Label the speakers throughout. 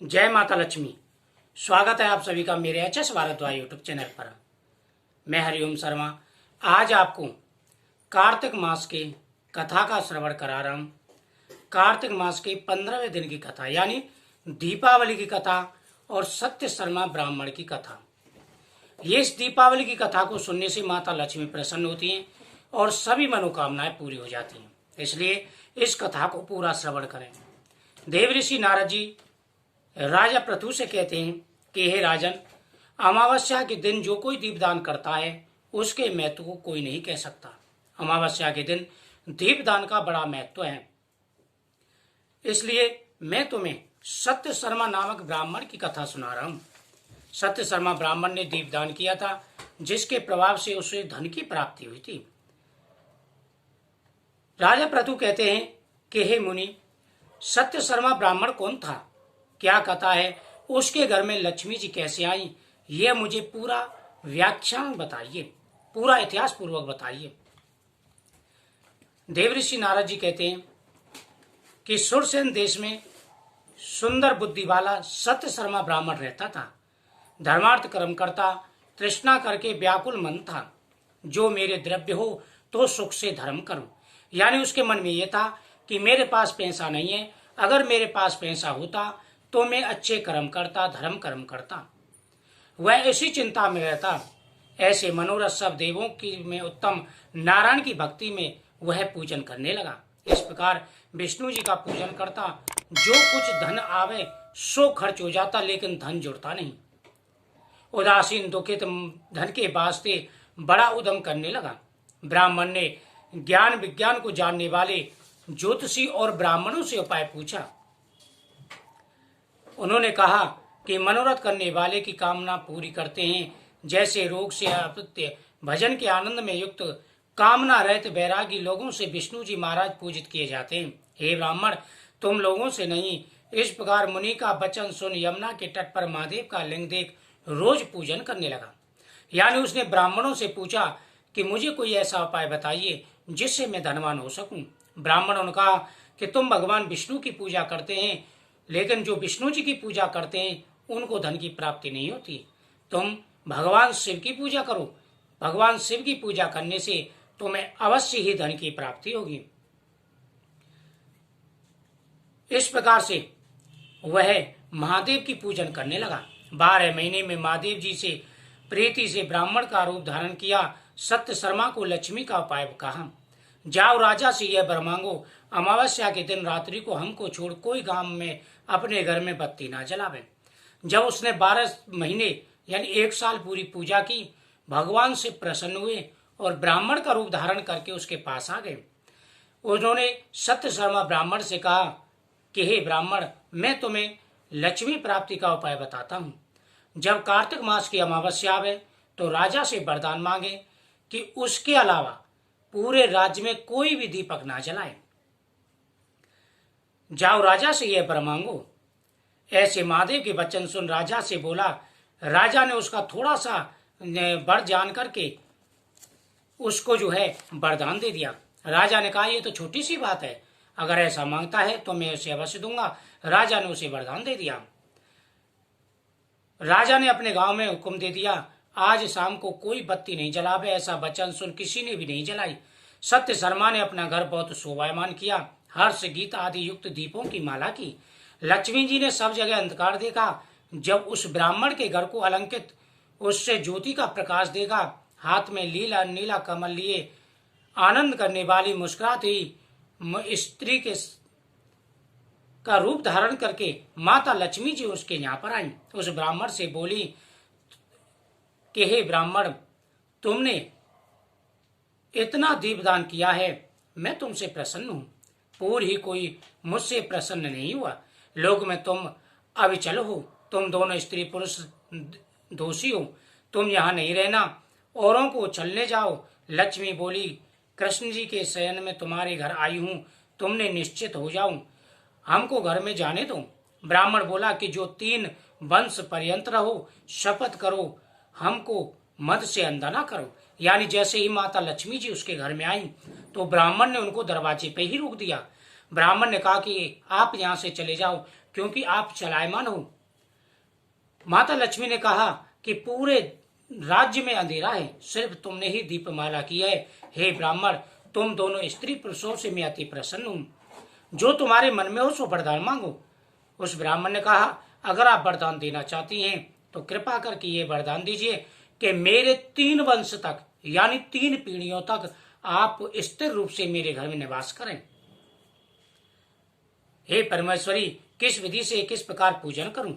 Speaker 1: जय माता लक्ष्मी। स्वागत है आप सभी का मेरे एचएस भारद्वाज यूट्यूब चैनल पर। मैं हरिओम शर्मा आज आपको कार्तिक मास के कथा का श्रवण करा रहा हूँ। कार्तिक मास के 15वें दिन की कथा यानी दीपावली की कथा और सत्य शर्मा ब्राह्मण की कथा। ये इस दीपावली की कथा को सुनने से माता लक्ष्मी प्रसन्न होती हैं और सभी मनोकामनाएं पूरी हो जाती हैं, इसलिए इस कथा को पूरा श्रवण करें। देव ऋषि नारद जी राजा पृथु से कहते हैं कि हे राजन, अमावस्या के दिन जो कोई दीपदान करता है उसके महत्व को कोई नहीं कह सकता। अमावस्या के दिन दीपदान का बड़ा महत्व है, इसलिए मैं तुम्हें सत्य शर्मा नामक ब्राह्मण की कथा सुना रहा हूं। सत्य शर्मा ब्राह्मण ने दीपदान किया था, जिसके प्रभाव से उसे धन की प्राप्ति हुई थी। राजा पृथु कहते हैं कि हे मुनि, सत्य शर्मा ब्राह्मण कौन था, क्या कथा है, उसके घर में लक्ष्मी जी कैसे आई, यह मुझे पूरा व्याख्यान बताइए, पूरा इतिहास पूर्वक बताइए। देवऋषि नारद जी कहते हैं कि सुरसेन देश में सुंदर बुद्धि वाला सत्य शर्मा ब्राह्मण रहता था। धर्मार्थ कर्म करता, तृष्णा करके व्याकुल मन था। जो मेरे द्रव्य हो तो सुख से धर्म करूं, यानी उसके मन में यह था कि मेरे पास पैसा नहीं है, अगर मेरे पास पैसा होता तो मैं अच्छे कर्म करता, धर्म कर्म करता। वह ऐसी चिंता में रहता। ऐसे मनोरथ सब देवों की में उत्तम नारायण की भक्ति में वह पूजन करने लगा। इस प्रकार विष्णु जी का पूजन करता। जो कुछ धन आवे सो खर्च हो जाता, लेकिन धन जुड़ता नहीं। उदासीन दुखित धन के वास्ते बड़ा उद्यम करने लगा। ब्राह्मण ने ज्ञान विज्ञान को जानने वाले ज्योतिषी और ब्राह्मणों से उपाय पूछा। उन्होंने कहा कि मनोरथ करने वाले की कामना पूरी करते हैं। जैसे रोग से अपत्य, भजन के आनंद में युक्त, कामना रहित वैरागी लोगों से विष्णु जी महाराज पूजित किए जाते हैं। हे ब्राह्मण, तुम लोगों से नहीं। इस प्रकार मुनि का वचन सुन यमुना के तट पर महादेव का लिंग देख रोज पूजन करने लगा। यानी उसने ब्राह्मणों से पूछा कि मुझे कोई ऐसा उपाय बताइए जिससे मैं धनवान हो सकूं। ब्राह्मणों ने कहा कि तुम भगवान विष्णु की पूजा करते हैं, लेकिन जो विष्णु जी की पूजा करते हैं उनको धन की प्राप्ति नहीं होती। तुम भगवान शिव की पूजा करो। भगवान शिव की पूजा करने से तुम्हें अवश्य ही धन की प्राप्ति होगी। इस प्रकार से वह महादेव की पूजन करने लगा। 12 महीने में महादेव जी से प्रीति से ब्राह्मण का रूप धारण किया। सत्य शर्मा को लक्ष्मी का उपाय कहा। जाओ राजा से यह वर मांगो, अमावस्या के दिन रात्रि को हमको छोड़ कोई गांव में अपने घर में बत्ती ना जलावे। जब उसने 12 महीने यानी 1 साल पूरी पूजा की, भगवान से प्रसन्न हुए और ब्राह्मण का रूप धारण करके उसके पास आ गए। उन्होंने सत्य शर्मा ब्राह्मण से कहा कि हे ब्राह्मण, मैं तुम्हें लक्ष्मी प्राप्ति का उपाय बताता हूँ। जब कार्तिक मास की अमावस्या आवे तो राजा से वरदान मांगे कि उसके अलावा पूरे राज्य में कोई भी दीपक ना जलाए। जाओ राजा से यह वर मांगो। ऐसे महादेव के वचन सुन राजा से बोला। राजा ने उसका थोड़ा सा वर जान करके उसको वरदान दे दिया। राजा ने कहा ये तो छोटी सी बात है, अगर ऐसा मांगता है तो मैं उसे अवश्य दूंगा। राजा ने उसे वरदान दे दिया। राजा ने अपने गांव में हुक्म दे दिया, आज शाम को कोई बत्ती नहीं जलावे। ऐसा वचन सुन किसी ने भी नहीं जलाई। सत्य शर्मा ने अपना घर बहुत शोभायमान किया। हर्ष गीत आदि युक्त दीपों की माला की। लक्ष्मी जी ने सब जगह अंधकार देखा। जब उस ब्राह्मण के घर को अलंकित उससे ज्योति का प्रकाश देखा, हाथ में लीला नीला कमल लिए आनंद करने वाली मुस्कुराती स्त्री के का रूप धारण करके माता लक्ष्मी जी उसके यहाँ पर आई। उस ब्राह्मण से बोली कि हे ब्राह्मण, तुमने इतना दीपदान किया है, मैं तुमसे प्रसन्न हूं। पूर्व ही कोई मुझसे प्रसन्न नहीं हुआ। लोग में तुम अविचल हो। तुम दोनों स्त्री पुरुष दोषी हो। तुम यहाँ नहीं रहना, औरों को चलने जाओ। लक्ष्मी बोली, कृष्ण जी के शयन में तुम्हारे घर आई हूं, तुमने निश्चित हो जाओ, हमको घर में जाने दो। ब्राह्मण बोला कि जो 3 वंश पर्यंत रहो, शपथ करो, हमको मद से अंधा ना करो। यानी जैसे ही माता लक्ष्मी जी उसके घर में आई तो ब्राह्मण ने उनको दरवाजे पे ही रोक दिया। ब्राह्मण ने कहा कि आप यहाँ से चले जाओ, क्योंकि आप चलायमान हो। माता लक्ष्मी ने कहा कि पूरे राज्य में अंधेरा है, सिर्फ तुमने ही दीपमाला की है। हे ब्राह्मण, तुम दोनों स्त्री पुरुषों से मैं अति प्रसन्न हूँ। जो तुम्हारे मन में हो सो वरदान मांगो। उस ब्राह्मण ने कहा, अगर आप वरदान देना चाहती हैं तो कृपा करके ये वरदान दीजिए कि मेरे 3 वंश तक यानी 3 पीढ़ियों तक आप स्थिर रूप से मेरे घर में निवास करें। हे परमेश्वरी, किस विधि से किस प्रकार पूजन करूं?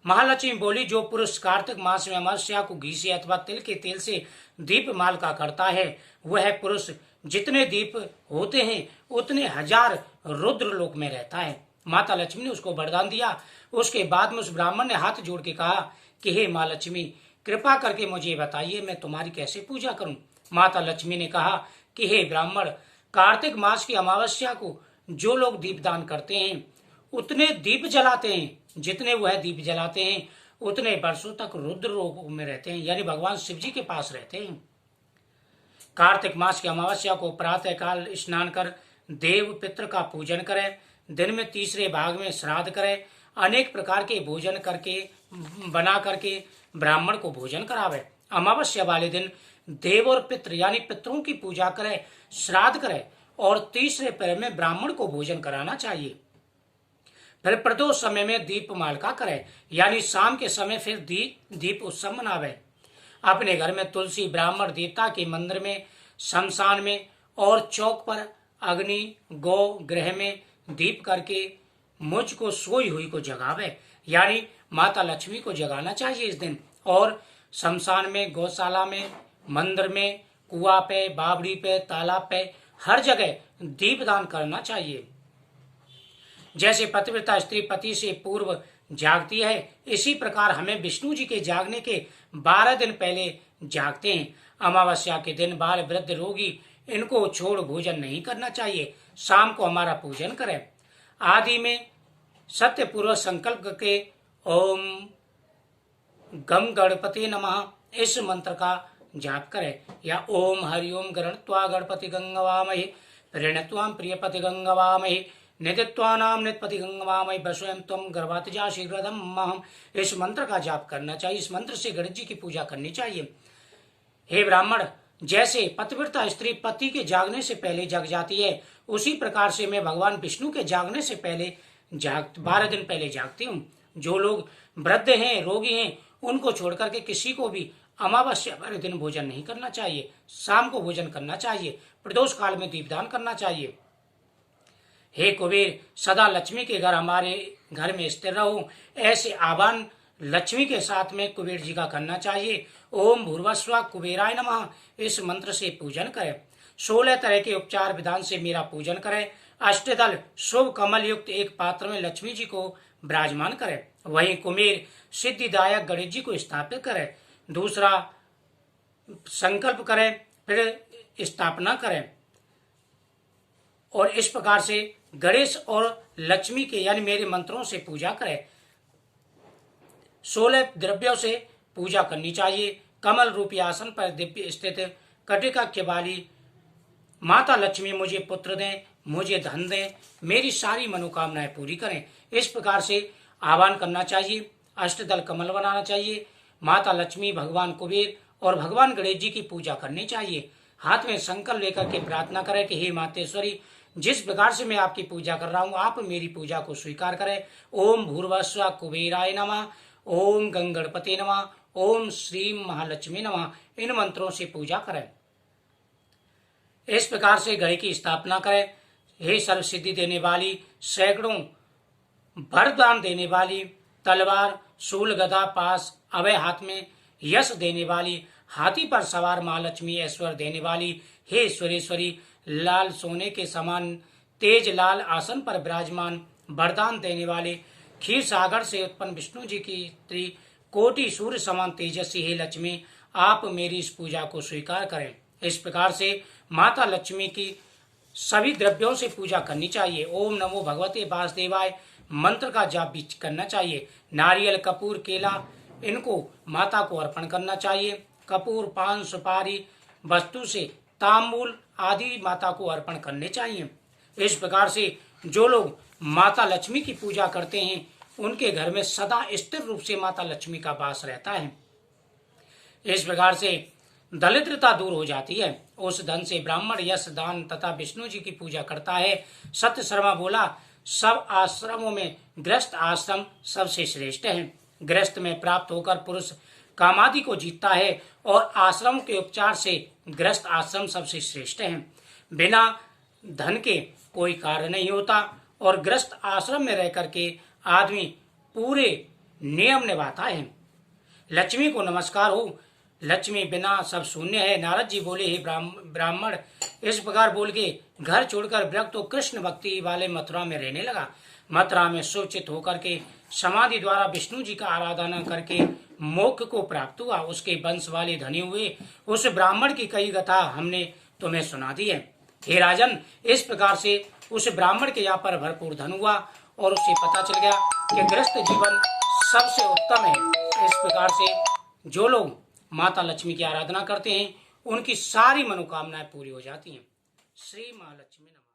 Speaker 1: महालक्ष्मी बोली, जो पुरुष कार्तिक मास में अमावस्या को घी से अथवा तिल के तेल से दीपमाल का करता है, वह पुरुष जितने दीप होते हैं उतने 1000 रुद्र लोक में रहता है। माता लक्ष्मी ने उसको वरदान दिया। उसके बाद में उस ब्राह्मण ने हाथ जोड़ के कहा कि हे माँ लक्ष्मी, कृपा करके मुझे बताइए मैं तुम्हारी कैसे पूजा करूं। माता लक्ष्मी ने कहा कि हे ब्राह्मण, कार्तिक मास की अमावस्या को जो लोग दीपदान करते हैं उतने दीप जलाते हैं, जितने वह दीप जलाते हैं उतने वर्षों तक रुद्र लोक में रहते हैं, यानी भगवान शिव जी के पास रहते हैं। कार्तिक मास की अमावस्या को प्रातः काल स्नान कर देव पितृ का पूजन करें। दिन में तीसरे भाग में श्राद्ध करें। अनेक प्रकार के भोजन करके बना करके ब्राह्मण को भोजन करावे। अमावस्या वाले दिन देव और पितृ यानी पितरों की पूजा करें, श्राद्ध करें और तीसरे पहर में ब्राह्मण को भोजन कराना चाहिए। फिर प्रदोष समय में दीपमालिका करें, यानी शाम के समय फिर दीप उत्सव मनावे। अपने घर में तुलसी, ब्राह्मण देवता के मंदिर में, शमशान में और चौक पर अग्नि गौ गृह में दीप करके मुझको सोई हुई को जगावे, यानी माता लक्ष्मी को जगाना चाहिए इस दिन। और शमशान में, गौशाला में, मंदिर में, कुआं पे, बावड़ी पे, तालाब पे, हर जगह दीपदान करना चाहिए। जैसे पतिव्रता स्त्री पति से पूर्व जागती है, इसी प्रकार हमें विष्णु जी के जागने के 12 दिन पहले जागते हैं। अमावस्या के दिन बाल, वृद्ध, रोगी इनको छोड़ भोजन नहीं करना चाहिए। शाम को हमारा पूजन करें। आदि में सत्य पूर्वक संकल्प करके ओम गम गणपति नमः इस मंत्र का जाप करें, या ओम हरिओम गणत्वा गणपति गंगवामहि प्रणत्वाम प्रियपति गंगवामहि निधित्वानाम नित्पति गंगवामहि बस्वयं त्वं गर्भातिजा शीघ्रदम महम इस मंत्र का जाप करना चाहिए। इस मंत्र से गणेश जी की पूजा करनी चाहिए। हे ब्राह्मण, जैसे पतिव्रता स्त्री पति के जागने से पहले जग जाती है, उसी प्रकार से मैं भगवान विष्णु के जागने से पहले 12 दिन पहले जागती हूँ। जो लोग वृद्ध हैं, रोगी हैं, उनको छोड़कर के किसी को भी अमावस्या वाले दिन भोजन नहीं करना चाहिए। शाम को भोजन करना चाहिए। प्रदोष काल में दीपदान करना चाहिए। हे कुबेर, सदा लक्ष्मी के घर हमारे घर में स्थिर रहो, ऐसे आह्वान लक्ष्मी के साथ में कुबेर जी का करना चाहिए। ओम भूर्भुवस्सुवः कुबेराय नमः इस मंत्र से पूजन करें। 16 तरह के उपचार विधान से मेरा पूजन करें। अष्टदल शुभ कमल युक्त एक पात्र में लक्ष्मी जी को विराजमान करें। वहीं कुबेर सिद्धिदायक गणेश जी को स्थापित करें। दूसरा संकल्प करें, फिर स्थापना करें, और इस प्रकार से गणेश और लक्ष्मी के यानी मेरे मंत्रों से पूजा करें। 16 द्रव्यों से पूजा करनी चाहिए। कमल रूपी आसन पर दिव्य स्थित कटिकाख्य वाली माता लक्ष्मी मुझे पुत्र दें, मुझे धन दें, मेरी सारी मनोकामनाएं पूरी करें। इस प्रकार से आह्वान करना चाहिए। अष्टदल कमल बनाना चाहिए। माता लक्ष्मी, भगवान कुबेर और भगवान गणेश जी की पूजा करनी चाहिए। हाथ में संकल्प लेकर के प्रार्थना करें कि हे मातेश्वरी, जिस प्रकार से मैं आपकी पूजा कर रहा हूँ, आप मेरी पूजा को स्वीकार करें। ओम भूर्भुवस्सुवः कुबेराय नमः, ओम गंगणपते नमः, ओम श्री महालक्ष्मी नमः इन मंत्रों से पूजा करें। इस प्रकार से घड़े की स्थापना करें। हे सर्व सिद्धि देने वाली, सैकड़ों वरदान देने वाली, तलवार, शूल, गदा, पास, अभय हाथ में यश देने वाली, हाथी पर सवार महालक्ष्मी, ऐश्वर्य देने वाली, हे ईश्वरेश्वरी, लाल सोने के समान तेज लाल आसन पर विराजमान, वरदान देने वाले, क्षीर सागर से उत्पन्न विष्णु जी की त्रिकोटि सूर्य समान तेजस्वी हे लक्ष्मी, आप मेरी इस पूजा को स्वीकार करें। इस प्रकार से माता लक्ष्मी की सभी द्रव्यों से पूजा करनी चाहिए। ओम नमो भगवते वासुदेवाय मंत्र का जाप भी करना चाहिए। नारियल, कपूर, केला इनको माता को अर्पण करना चाहिए। कपूर, पान, सुपारी वस्तु से तांबूल आदि माता को अर्पण करने चाहिए। इस प्रकार से जो लोग माता लक्ष्मी की पूजा करते हैं उनके घर में सदा स्थिर रूप से माता लक्ष्मी का वास रहता है। इस प्रकार से दरिद्रता दूर हो जाती है। उस धन से ब्राह्मण यश दान तथा विष्णु जी की पूजा करता है। सत्य शर्मा बोला, सब आश्रमों में गृहस्थ आश्रम सबसे श्रेष्ठ है। गृहस्थ में प्राप्त होकर पुरुष कामादि को जीतता है और आश्रम के उपचार से गृहस्थ आश्रम सबसे श्रेष्ठ है। बिना धन के कोई कार्य नहीं होता और गृहस्थ आश्रम में रह करके आदमी पूरे नियम निभाता है। लक्ष्मी को नमस्कार हो, लक्ष्मी बिना सब शून्य है। नारद जी बोले, हे ब्राह्मण, इस प्रकार बोल के घर छोड़कर वृक्ष तो कृष्ण भक्ति वाले मथुरा में रहने लगा। मथुरा में सुचित होकर के समाधि द्वारा विष्णु जी का आराधना करके मोक्ष को प्राप्त हुआ। उसके वंश वाले धनी हुए। उस ब्राह्मण की कई कथा हमने तुम्हें सुना दी है। हे राजन, इस प्रकार से उस ब्राह्मण के यहाँ पर भरपूर धन हुआ और उसे पता चल गया कि गृहस्थ जीवन सबसे उत्तम है। इस प्रकार से जो लोग माता लक्ष्मी की आराधना करते हैं उनकी सारी मनोकामनाएं पूरी हो जाती हैं। श्री महालक्ष्मी नमः।